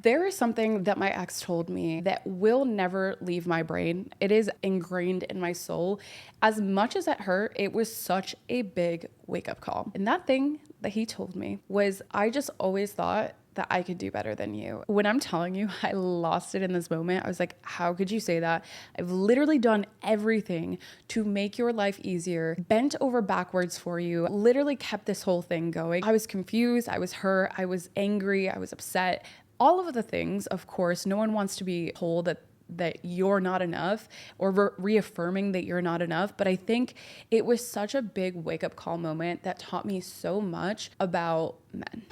There is something that my ex told me that will never leave my brain. It is ingrained in my soul. As much as it hurt, it was such a big wake-up call. And that thing that he told me was, I just always thought that I could do better than you. When I'm telling you, I lost it in this moment. I was like, how could you say that? I've literally done everything to make your life easier, bent over backwards for you, literally kept this whole thing going. I was confused, I was hurt, I was angry, I was upset. All of the things, of course, no one wants to be told that you're not enough or reaffirming that you're not enough. But I think it was such a big wake-up call moment that taught me so much about men.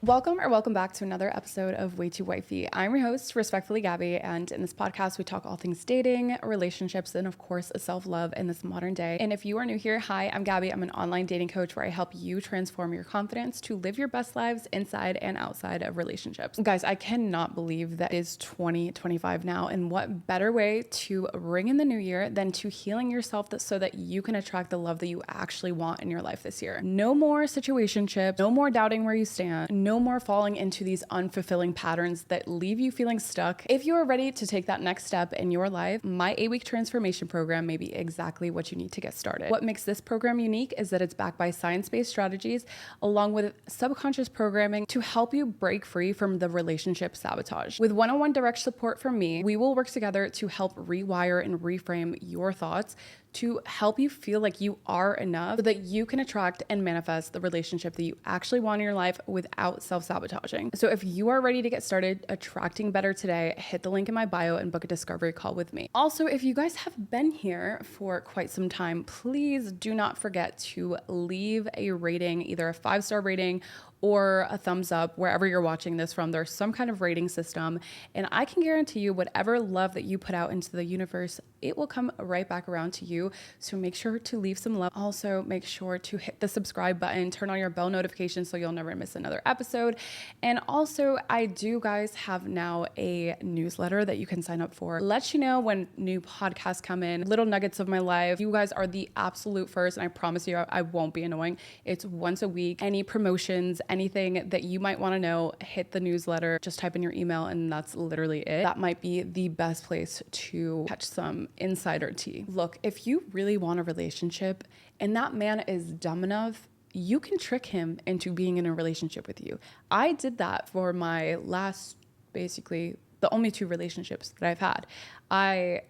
Welcome back to another episode of Way Too Wifey. I'm your host, Respectfully Gabby, and in this podcast, we talk all things dating, relationships, and of course, self-love in this modern day. And if you are new here, hi, I'm Gabby. I'm an online dating coach where I help you transform your confidence to live your best lives inside and outside of relationships. Guys, I cannot believe that it is 2025 now, and what better way to ring in the new year than to healing yourself so that you can attract the love that you actually want in your life this year. No more situationships, no more doubting where you stand, no more falling into these unfulfilling patterns that leave you feeling stuck. If you are ready to take that next step in your life, my 8-week transformation program may be exactly what you need to get started. What makes this program unique is that it's backed by science-based strategies along with subconscious programming to help you break free from the relationship sabotage. With one-on-one direct support from me, we will work together to help rewire and reframe your thoughts to help you feel like you are enough so that you can attract and manifest the relationship that you actually want in your life without self-sabotaging. So if you are ready to get started attracting better today, hit the link in my bio and book a discovery call with me. Also, if you guys have been here for quite some time, please do not forget to leave a rating, either a 5-star rating or a thumbs up wherever you're watching this from. There's some kind of rating system, and I can guarantee you whatever love that you put out into the universe, it will come right back around to you. So make sure to leave some love. Also, make sure to hit the subscribe button, turn on your bell notifications so you'll never miss another episode. And also, I do, guys, have now a newsletter that you can sign up for. Let you know when new podcasts come in, little nuggets of my life. You guys are the absolute first, and I promise you, I won't be annoying. It's once a week. Any promotions, anything that you might want to know, hit the newsletter, just type in your email, and that's literally it. That might be the best place to catch some insider tea. Look, if you really want a relationship and that man is dumb enough, you can trick him into being in a relationship with you. I did that for my last, basically, the only 2 relationships that I've had. I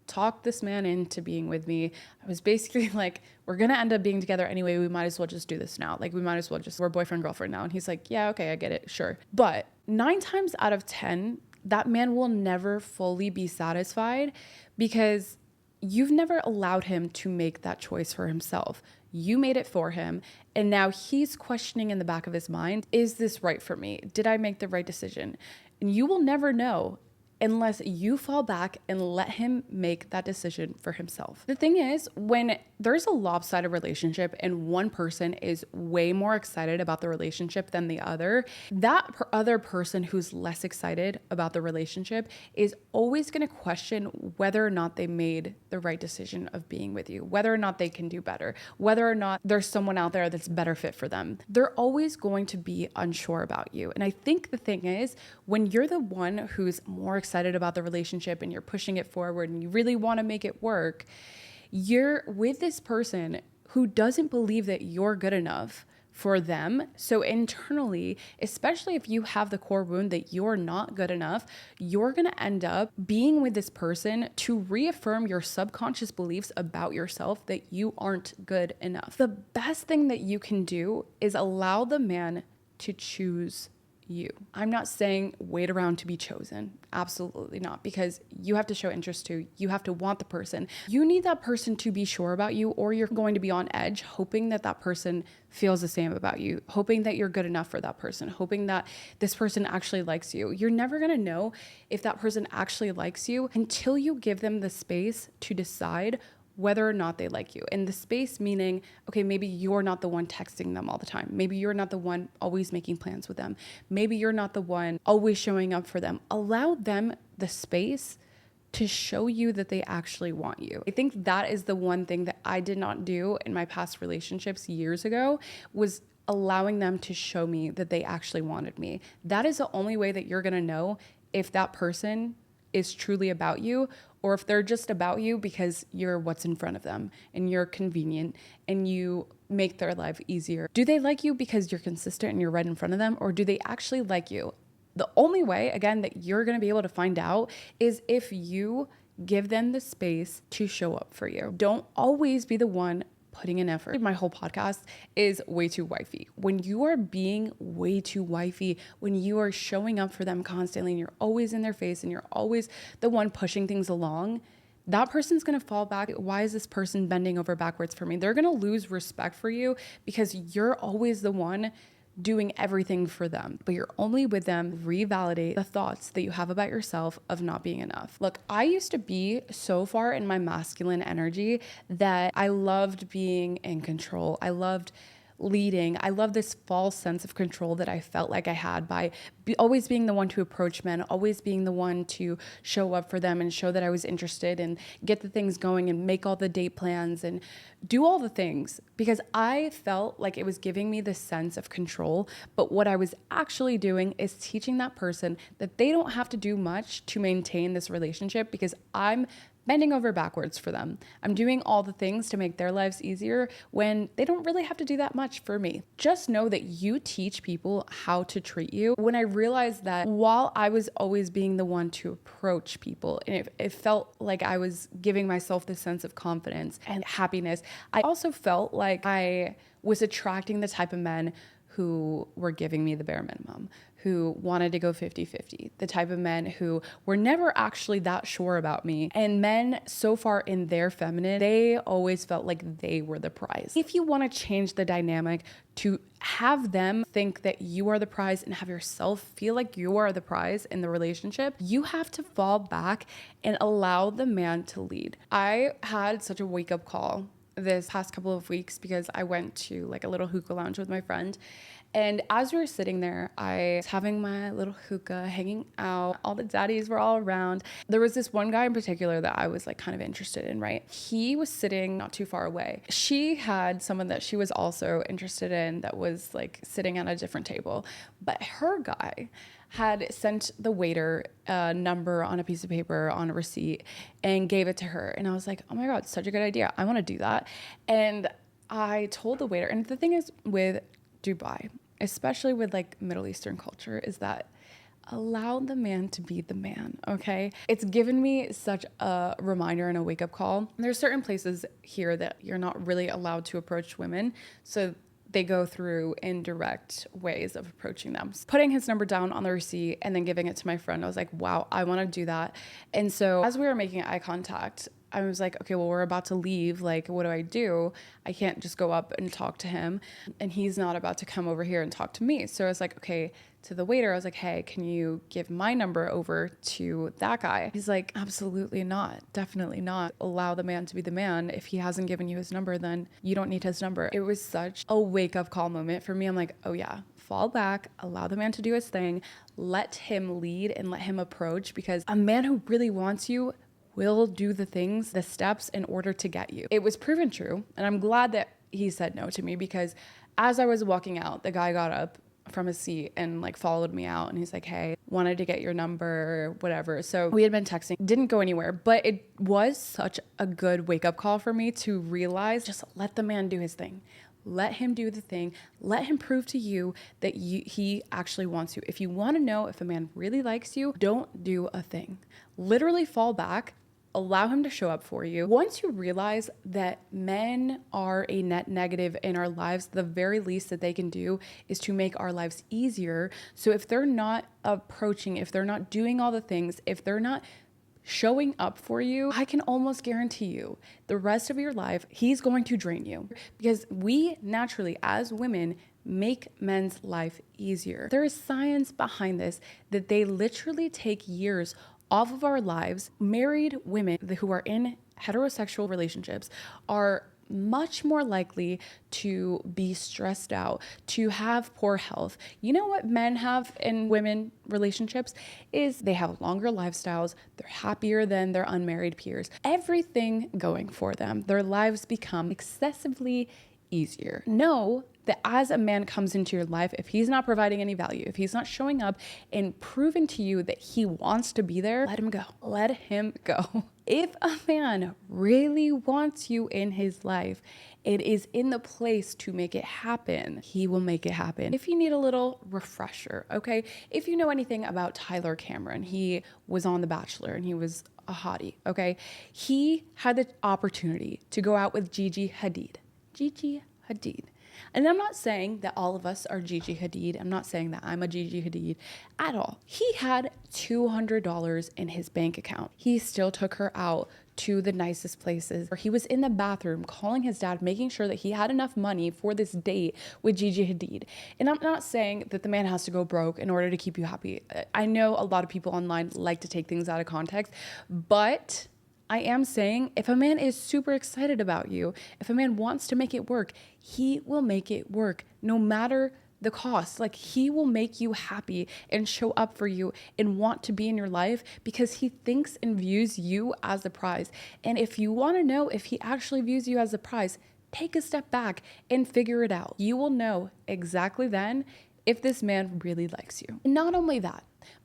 talked this man into being with me. I was basically like, we're going to end up being together anyway. We might as well just do this now. Like, we might as well we're boyfriend, girlfriend now. And he's like, yeah, okay, I get it. Sure. But 9 times out of 10, that man will never fully be satisfied because you've never allowed him to make that choice for himself. You made it for him. And now he's questioning in the back of his mind, is this right for me? Did I make the right decision? And you will never know unless you fall back and let him make that decision for himself. The thing is, when there's a lopsided relationship and one person is way more excited about the relationship than the other, that other person who's less excited about the relationship is always going to question whether or not they made the right decision of being with you, whether or not they can do better, whether or not there's someone out there that's better fit for them. They're always going to be unsure about you. And I think the thing is, when you're the one who's more excited about the relationship and you're pushing it forward and you really want to make it work, you're with this person who doesn't believe that you're good enough for them. So internally, especially if you have the core wound that you're not good enough, you're going to end up being with this person to reaffirm your subconscious beliefs about yourself that you aren't good enough. The best thing that you can do is allow the man to choose you. I'm not saying wait around to be chosen. Absolutely not, because you have to show interest too. You have to want the person. You need that person to be sure about you, or you're going to be on edge, hoping that that person feels the same about you, hoping that you're good enough for that person, hoping that this person actually likes you. You're never going to know if that person actually likes you until you give them the space to decide whether or not they like you. And the space meaning, okay, maybe you're not the one texting them all the time. Maybe you're not the one always making plans with them. Maybe you're not the one always showing up for them. Allow them the space to show you that they actually want you. I think that is the one thing that I did not do in my past relationships years ago, was allowing them to show me that they actually wanted me. That is the only way that you're gonna know if that person is truly about you, or if they're just about you because you're what's in front of them and you're convenient and you make their life easier. Do they like you because you're consistent and you're right in front of them, or do they actually like you? The only way, again, that you're going to be able to find out is if you give them the space to show up for you. Don't always be the one putting in effort. My whole podcast is way too wifey. When you are being way too wifey, when you are showing up for them constantly and you're always in their face and you're always the one pushing things along, that person's going to fall back. Why is this person bending over backwards for me? They're going to lose respect for you because you're always the one doing everything for them, but you're only with them. Revalidate the thoughts that you have about yourself of not being enough. Look, I used to be so far in my masculine energy that I loved being in control. I loved leading. I love this false sense of control that I felt like I had by always being the one to approach men, always being the one to show up for them and show that I was interested and get the things going and make all the date plans and do all the things, because I felt like it was giving me this sense of control. But what I was actually doing is teaching that person that they don't have to do much to maintain this relationship, because I'm bending over backwards for them. I'm doing all the things to make their lives easier when they don't really have to do that much for me. Just know that you teach people how to treat you. When I realized that while I was always being the one to approach people, and it felt like I was giving myself this sense of confidence and happiness, I also felt like I was attracting the type of men who were giving me the bare minimum, who wanted to go 50-50, the type of men who were never actually that sure about me. And men so far in their feminine, they always felt like they were the prize. If you want to change the dynamic to have them think that you are the prize and have yourself feel like you are the prize in the relationship, you have to fall back and allow the man to lead. I had such a wake-up call this past couple of weeks because I went to like a little hookah lounge with my friend. And as we were sitting there, I was having my little hookah, hanging out. All the daddies were all around. There was this one guy in particular that I was like kind of interested in, right? He was sitting not too far away. She had someone that she was also interested in that was like sitting at a different table. But her guy had sent the waiter a number on a piece of paper on a receipt and gave it to her. And I was like, oh my God, such a good idea. I want to do that. And I told the waiter, and the thing is with Dubai, especially with like Middle Eastern culture, is that allow the man to be the man, okay? It's given me such a reminder and a wake-up call. There's certain places here that you're not really allowed to approach women, so they go through indirect ways of approaching them. Putting his number down on the receipt and then giving it to my friend, I was like, wow, I want to do that. And so as we were making eye contact, I was like, okay, well, we're about to leave. Like, what do? I can't just go up and talk to him. And he's not about to come over here and talk to me. So I was like, okay, to the waiter, I was like, hey, can you give my number over to that guy? He's like, absolutely not. Definitely not. Allow the man to be the man. If he hasn't given you his number, then you don't need his number. It was such a wake-up call moment for me. I'm like, oh yeah, fall back, allow the man to do his thing, let him lead and let him approach, because a man who really wants you will do the things, the steps in order to get you. It was proven true. And I'm glad that he said no to me, because as I was walking out, the guy got up from his seat and like followed me out, and he's like, hey, wanted to get your number, whatever. So we had been texting, didn't go anywhere, but it was such a good wake-up call for me to realize, just let the man do his thing. Let him do the thing. Let him prove to you that he actually wants you. If you want to know if a man really likes you, don't do a thing. Literally fall back. Allow him to show up for you. Once you realize that men are a net negative in our lives, the very least that they can do is to make our lives easier. So if they're not approaching, if they're not doing all the things, if they're not showing up for you, I can almost guarantee you the rest of your life, he's going to drain you, because we naturally, as women, make men's life easier. There is science behind this, that they literally take years off of our lives. Married women who are in heterosexual relationships are much more likely to be stressed out, to have poor health. You know what men have in women relationships is they have longer lifestyles. They're happier than their unmarried peers. Everything going for them. Their lives become excessively easier. Know that as a man comes into your life, if he's not providing any value, if he's not showing up and proving to you that he wants to be there, let him go. Let him go. If a man really wants you in his life, it is in the place to make it happen. He will make it happen. If you need a little refresher, okay? If you know anything about Tyler Cameron, he was on The Bachelor and he was a hottie, okay? He had the opportunity to go out with Gigi Hadid. Gigi Hadid. And I'm not saying that all of us are Gigi Hadid. I'm not saying that I'm a Gigi Hadid at all. He had $200 in his bank account. He still took her out to the nicest places. He was in the bathroom calling his dad, making sure that he had enough money for this date with Gigi Hadid. And I'm not saying that the man has to go broke in order to keep you happy. I know a lot of people online like to take things out of context, but I am saying if a man is super excited about you, if a man wants to make it work, he will make it work no matter the cost. Like, he will make you happy and show up for you and want to be in your life because he thinks and views you as a prize. And if you want to know if he actually views you as a prize, take a step back and figure it out. You will know exactly then if this man really likes you. And not only that,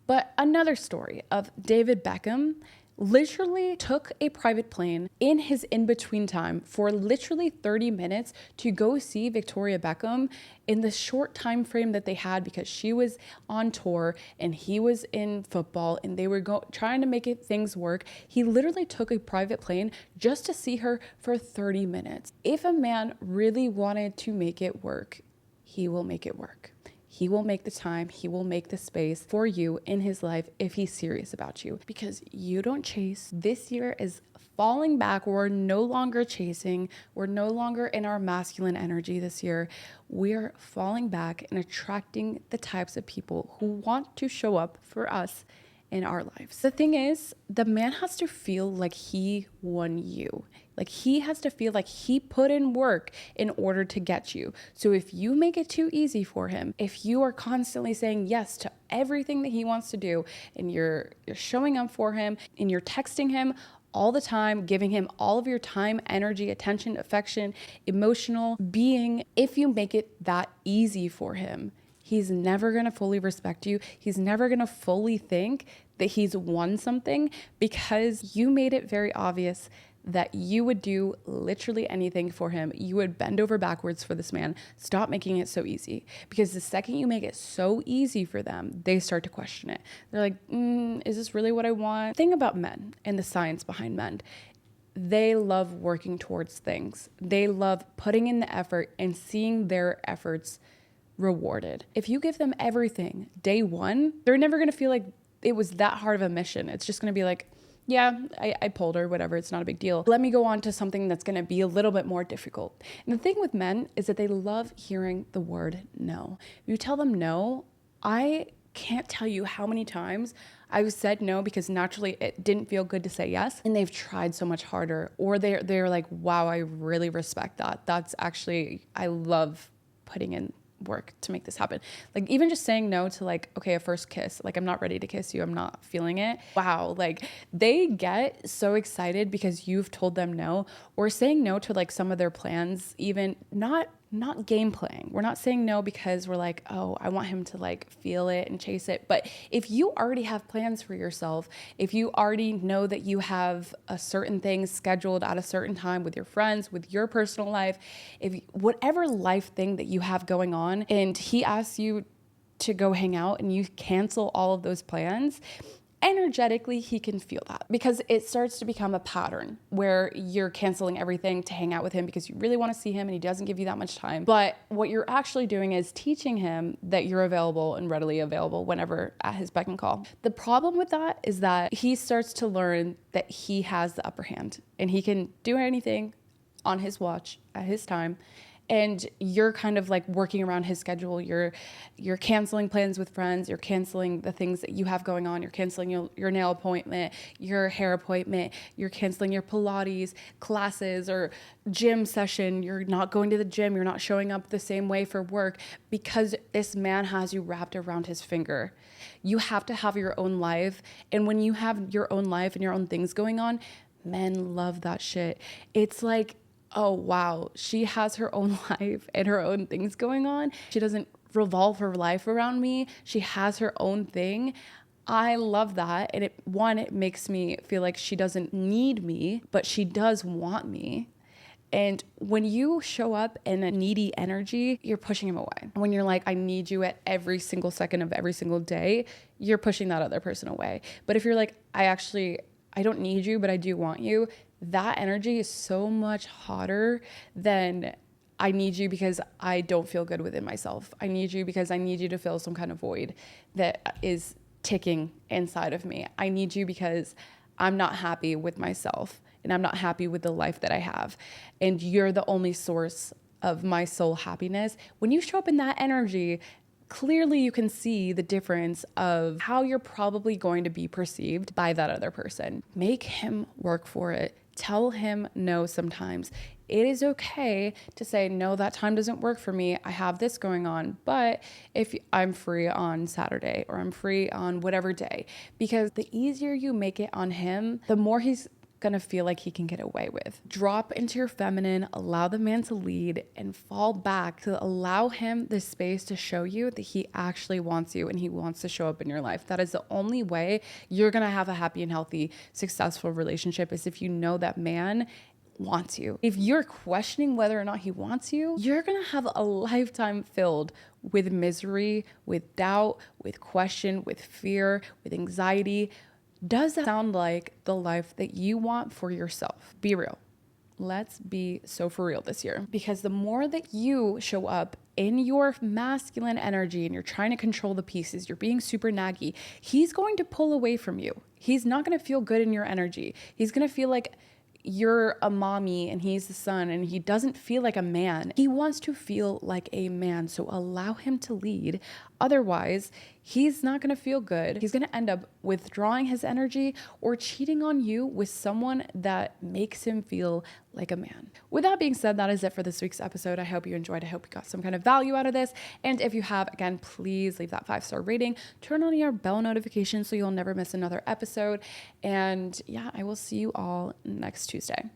but another story of David Beckham literally took a private plane in his in-between time for literally 30 minutes to go see Victoria Beckham in the short time frame that they had because she was on tour and he was in football and they were trying to make things work. He literally took a private plane just to see her for 30 minutes. If a man really wanted to make it work, he will make it work. He will make the time, he will make the space for you in his life if he's serious about you, because you don't chase. This year is falling back. We're no longer chasing. We're no longer in our masculine energy this year. We're falling back and attracting the types of people who want to show up for us in our lives. The thing is, the man has to feel like he won you. Like, he has to feel like he put in work in order to get you. So if you make it too easy for him, if you are constantly saying yes to everything that he wants to do, and you're showing up for him and you're texting him all the time, giving him all of your time, energy, attention, affection, emotional being, if you make it that easy for him, he's never going to fully respect you. He's never going to fully think that he's won something because you made it very obvious that you would do literally anything for him. You would bend over backwards for this man. Stop making it so easy, because the second you make it so easy for them, they start to question it. They're like, is this really what I want? Thing about men and the science behind men, they love working towards things. They love putting in the effort and seeing their efforts rewarded. If you give them everything day one, they're never going to feel like it was that hard of a mission. It's just going to be like, yeah, I pulled her, whatever, it's not a big deal. Let me go on to something that's going to be a little bit more difficult. And the thing with men is that they love hearing the word no. If you tell them no, I can't tell you how many times I've said no because naturally it didn't feel good to say yes, and they've tried so much harder, or they're like, wow, I really respect that. That's actually, I love putting in work to make this happen. Like, even just saying no to, like, okay, a first kiss, like, I'm not ready to kiss you, I'm not feeling it. Wow, like, they get so excited because you've told them no. Or saying no to, like, some of their plans, even not game playing. We're not saying no because we're like, oh, I want him to, like, feel it and chase it. But if you already have plans for yourself, if you already know that you have a certain thing scheduled at a certain time with your friends, with your personal life, if whatever life thing that you have going on, and he asks you to go hang out and you cancel all of those plans, energetically, he can feel that, because it starts to become a pattern where you're canceling everything to hang out with him because you really want to see him and he doesn't give you that much time. But what you're actually doing is teaching him that you're available and readily available whenever at his beck and call. The problem with that is that he starts to learn that he has the upper hand and he can do anything on his watch at his time. and you're kind of like working around his schedule. You're canceling plans with friends. You're canceling the things that you have going on. You're canceling your nail appointment, your hair appointment. You're canceling your Pilates classes or gym session. You're not going to the gym. You're not showing up the same way for work because this man has you wrapped around his finger. You have to have your own life. And when you have your own life and your own things going on, men love that shit. It's like, oh, wow, she has her own life and her own things going on. She doesn't revolve her life around me. She has her own thing. I love that. And it makes me feel like she doesn't need me, but she does want me. And when you show up in a needy energy, you're pushing him away. When you're like, I need you at every single second of every single day, you're pushing that other person away. But if you're like, I don't need you, but I do want you, that energy is so much hotter than I need you because I don't feel good within myself. I need you because I need you to fill some kind of void that is ticking inside of me. I need you because I'm not happy with myself and I'm not happy with the life that I have. And you're the only source of my soul happiness. When you show up in that energy, clearly you can see the difference of how you're probably going to be perceived by that other person. Make him work for it. Tell him no sometimes. It is okay to say, no, that time doesn't work for me. I have this going on, but if I'm free on Saturday or I'm free on whatever day, because the easier you make it on him, the more he's gonna feel like he can get away with. Drop into your feminine, allow the man to lead, and fall back to allow him the space to show you that he actually wants you and he wants to show up in your life. That is the only way you're gonna have a happy and healthy, successful relationship, is if you know that man wants you. If you're questioning whether or not he wants you, you're gonna have a lifetime filled with misery, with doubt, with question, with fear, with anxiety. Does that sound like the life that you want for yourself? Be real. Let's be so for real this year. Because the more that you show up in your masculine energy and you're trying to control the pieces, you're being super naggy, he's going to pull away from you. He's not going to feel good in your energy. He's going to feel like you're a mommy and he's the son and he doesn't feel like a man. He wants to feel like a man. So allow him to lead. Otherwise, he's not going to feel good. He's going to end up withdrawing his energy or cheating on you with someone that makes him feel like a man. With that being said, that is it for this week's episode. I hope you enjoyed. I hope you got some kind of value out of this. And if you have, again, please leave that 5-star rating. Turn on your bell notifications so you'll never miss another episode. And yeah, I will see you all next Tuesday.